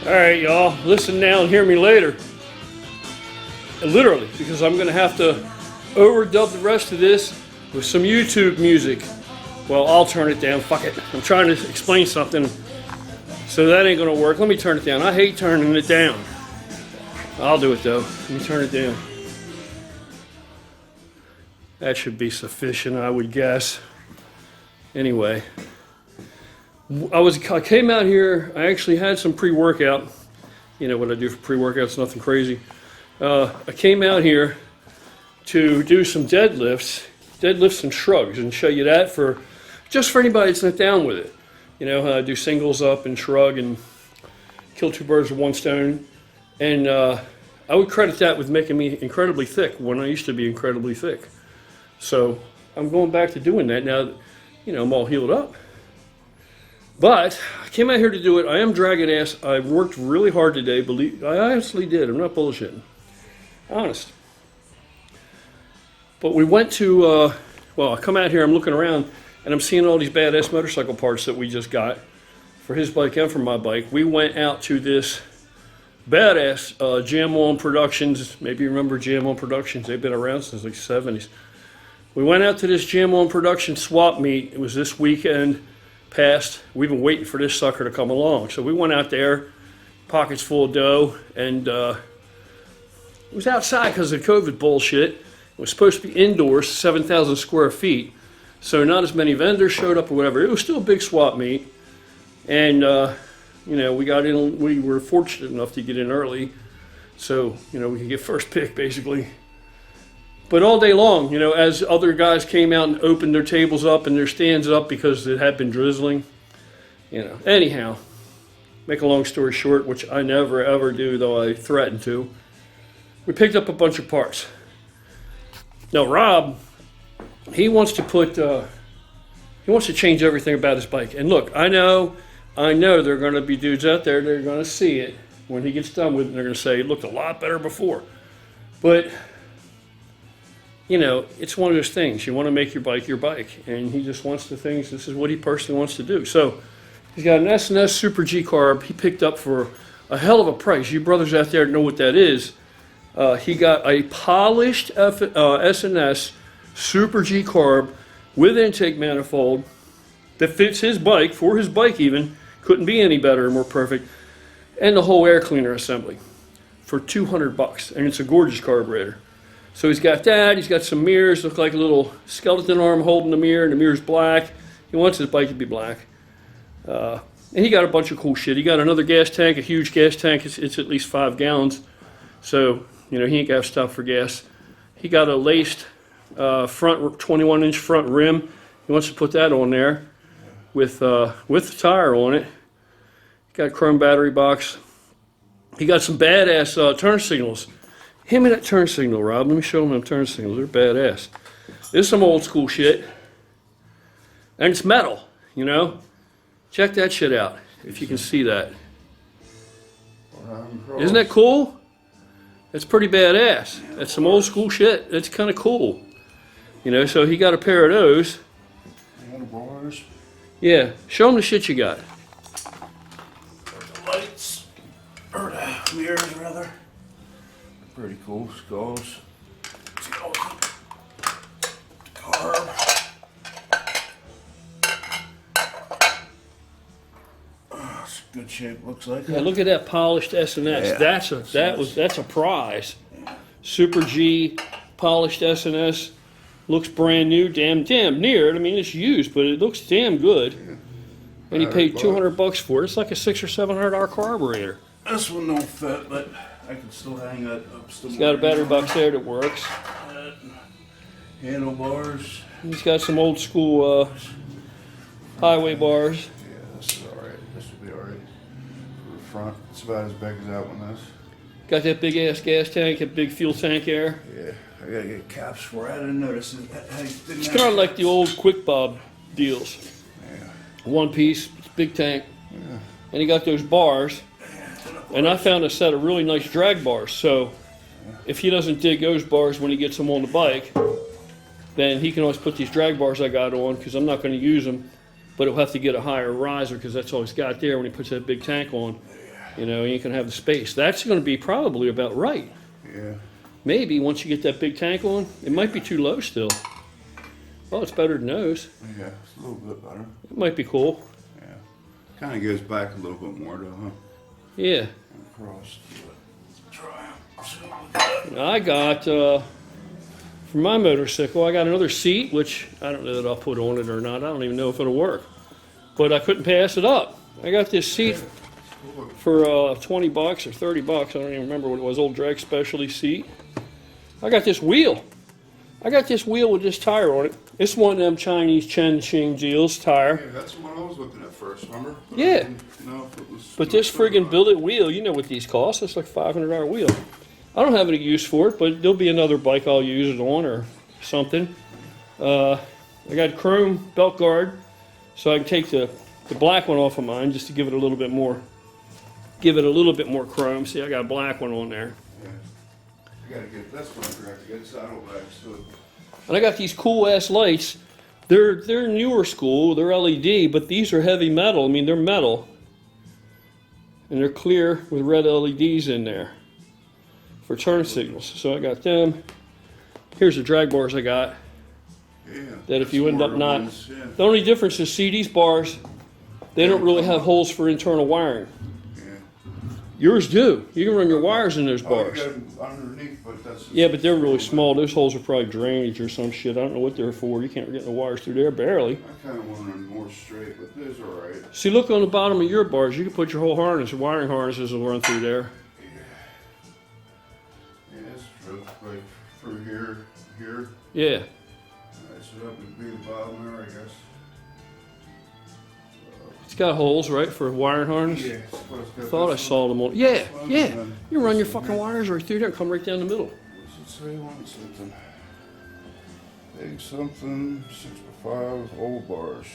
All right, y'all, listen now and hear me later. Literally, because I'm going to have to overdub the rest of this with some YouTube music. Well, I'll turn it down. Fuck it. I'm trying to explain something, so that ain't going to work. Let me turn it down. I hate turning it down. I'll do it, though. Let me turn it down. That should be sufficient, I would guess. Anyway. I came out here, I actually had some pre-workout. You know what I do for pre-workouts, nothing crazy. I came out here to do some deadlifts and shrugs, and show you that just for anybody that's not down with it. You know, I do singles up and shrug and kill two birds with one stone. And I would credit that with making me incredibly thick when I used to be incredibly thick. So I'm going back to doing that now that, you know, I'm all healed up. But I came out here to do it. I am dragging ass. I worked really hard today. I honestly did. I'm not bullshitting. Honest. But we went to, I come out here, I'm looking around, and I'm seeing all these badass motorcycle parts that we just got for his bike and for my bike. We went out to this badass Jam On Productions. Maybe you remember Jam On Productions. They've been around since like the 70s. We went out to this Jam On Productions swap meet. It was this weekend past. We've been waiting for this sucker to come along. So we went out there, pockets full of dough, and it was outside because of COVID bullshit. It was supposed to be indoors, 7,000 square feet. So not as many vendors showed up or whatever. It was still a big swap meet. And, you know, we got in, we were fortunate enough to get in early. So, you know, we could get first pick basically. But all day long, you know, as other guys came out and opened their tables up and their stands up because it had been drizzling, you know. Anyhow, make a long story short, which I never ever do, though I threaten to, we picked up a bunch of parts. Now, Rob, he wants to change everything about his bike. And look, I know there are going to be dudes out there that are going to see it when he gets done with it, and they're going to say, it looked a lot better before. But you know, it's one of those things. You want to make your bike, and he just wants the things. This is what he personally wants to do. So he's got an S&S Super G carb he picked up for a hell of a price. You brothers out there know what that is. He got a polished S&S Super G carb with intake manifold that fits his bike, for his bike even. Couldn't be any better or more perfect. And the whole air cleaner assembly for $200. And it's a gorgeous carburetor. So he's got that, he's got some mirrors, look like a little skeleton arm holding the mirror, and the mirror's black. He wants his bike to be black. And he got a bunch of cool shit. He got another gas tank, a huge gas tank, it's at least 5 gallons. So, you know, he ain't got to stop for gas. He got a laced front 21-inch front rim. He wants to put that on there with the tire on it. He got a chrome battery box. He got some badass turn signals. Hand me that turn signal, Rob. Let me show them them turn signals. They're badass. This is some old school shit. And it's metal, you know? Check that shit out, if you can see that. Isn't that cool? That's pretty badass. That's some old school shit. That's kind of cool. You know, so he got a pair of those. Handlebars. Yeah, show them the shit you got. The lights, or the mirrors rather. Pretty cool. Skulls. Carb. It's good shape, looks like. Yeah, look at that polished S&S. Yeah. That's a prize. Super G polished S&S. Looks brand new, damn near. I mean, it's used, but it looks damn good. Yeah. And he paid $200 for it. It's like a $600 or $700 carburetor. This one don't fit, but I can still hang that up. He's got a battery box there that works. Handlebars. He's got some old school highway bars. Yeah, this is alright. This will be alright. For the front, it's about as big as that one is. Got that big ass gas tank, that big fuel tank there. Yeah, I gotta get caps for it. I didn't notice it. It's kind of like the old Quick Bob deals. Yeah. One piece, big tank. Yeah. And he got those bars. And I found a set of really nice drag bars. So if he doesn't dig those bars when he gets them on the bike, then he can always put these drag bars I got on, because I'm not going to use them. But he'll have to get a higher riser, because that's all he's got there when he puts that big tank on. You know, you ain't gonna have the space. That's gonna be probably about right. Yeah. Maybe once you get that big tank on, it might be too low still. Well, it's better than those. Yeah, it's a little bit better. It might be cool. Yeah. Kind of goes back a little bit more though, huh? Yeah. Across. Try. I got, for my motorcycle, I got another seat, which I don't know that I'll put on it or not. I don't even know if it'll work. But I couldn't pass it up. I got this seat for 20 bucks or 30 bucks. I don't even remember what it was, old drag specialty seat. I got this wheel. I got this wheel with this tire on it. It's one of them Chinese Chen Xing Deals tire. Yeah, that's the one I was looking at first, remember? But Yeah. I didn't know if it was But this friggin' billet wheel, you know what these cost. It's like $500 wheel. I don't have any use for it, but there'll be another bike I'll use it on or something. I got chrome belt guard, so I can take the black one off of mine just to give it a little bit more. Give it a little bit more chrome. See, I got a black one on there. Yeah. I gotta get, that's what I forgot to get saddlebags too. And I got these cool ass lights. They're newer school. They're LED, but these are heavy metal. I mean, they're metal, and they're clear with red LEDs in there for turn signals. So I got them. Here's the drag bars I got. Yeah. That if you end up smarter not, ones, yeah. the only difference is, see, these bars, they don't really have holes for internal wiring. Yeah. Yours do. You can run your wires in those Oh, bars. you got 'em underneath, but that's. Yeah, but they're really small. Those holes are probably drainage or some shit. I don't know what they're for. You can't get the wires through there, barely. I kind of want to run more straight, but this is all right. See, look on the bottom of your bars. You can put your whole harness, wiring harnesses will run through there. Yeah, that's true. Like through here, here. Yeah. All right, so that would be the bottom there, I guess. It's got holes, right, for a wiring harness? Yeah. It's supposed to I go thought I this saw them on. Yeah, one, yeah. and then You run your this one fucking here. wires right through there and come right down the middle. What's it say? One something. Big something, 6x5, old bars.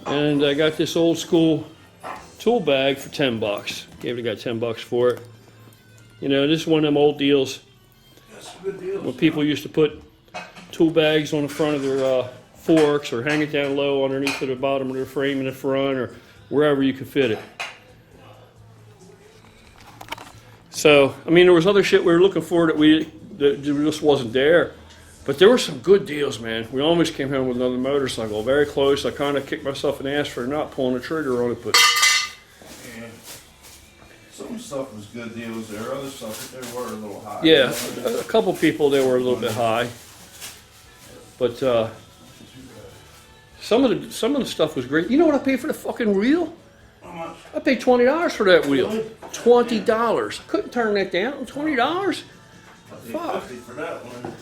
And I got this old school tool bag for 10 bucks. Gave the guy 10 bucks for it. You know, this is one of them old deals That's a good deal. when people used to put tool bags on the front of their forks or hang it down low underneath to the bottom of their frame in the front or wherever you could fit it. So, I mean, there was other shit we were looking for that just wasn't there. But there were some good deals, man. We almost came home with another motorcycle. Very close. I kind of kicked myself in the ass for not pulling the trigger on it, but Yeah. Some stuff was good deals there. Other stuff, they were a little high. yeah, a couple people, they were a little bit high. But some of the stuff was great. You know what I paid for the fucking wheel? How much? I paid $20 for that wheel. Really? $20. I couldn't turn that down. $20? I paid Fuck. 50 for that one.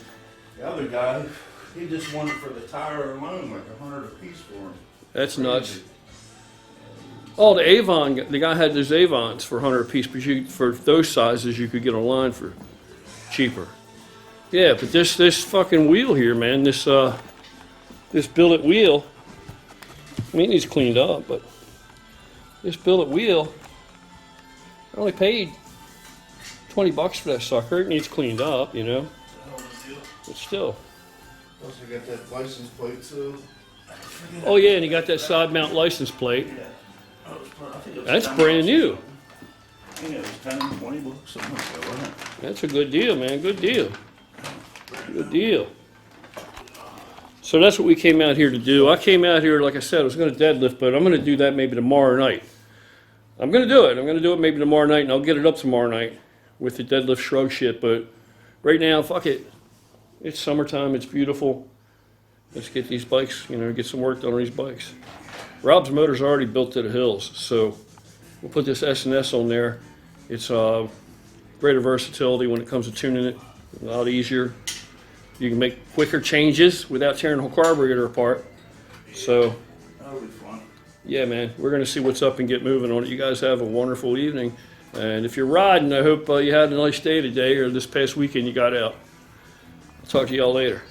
The other guy, he just wanted for the tire alone, like 100 a piece for him. That's nuts. Oh, the Avon, the guy had those Avons for 100 a piece, but for those sizes you could get online for cheaper. Yeah, but this fucking wheel here, man, this billet wheel, I mean, it needs cleaned up, but this billet wheel, I only paid 20 bucks for that sucker. It needs cleaned up, you know, but still. Plus, I got that license plate too. Oh yeah, and you got that side mount license plate. Yeah. I think it was That's 10 brand bucks. new. I think it was 10, 20 bucks, something like that, wasn't it? That's a good deal, man. Good deal. Good deal. So that's what we came out here to do. I came out here, like I said, I was going to deadlift, but I'm going to do that maybe tomorrow night. I'm going to do it. I'm going to do it maybe tomorrow night, and I'll get it up tomorrow night with the deadlift shrug shit. But right now, fuck it. It's summertime. It's beautiful. Let's get these bikes, you know, get some work done on these bikes. Rob's Motors already built to the hills, so we'll put this S&S on there. It's greater versatility when it comes to tuning it. A lot easier. You can make quicker changes without tearing the whole carburetor apart. So, That'll be fun. yeah, man, we're going to see what's up and get moving on it. You guys have a wonderful evening. And if you're riding, I hope you had a nice day today or this past weekend you got out. I'll talk to y'all later.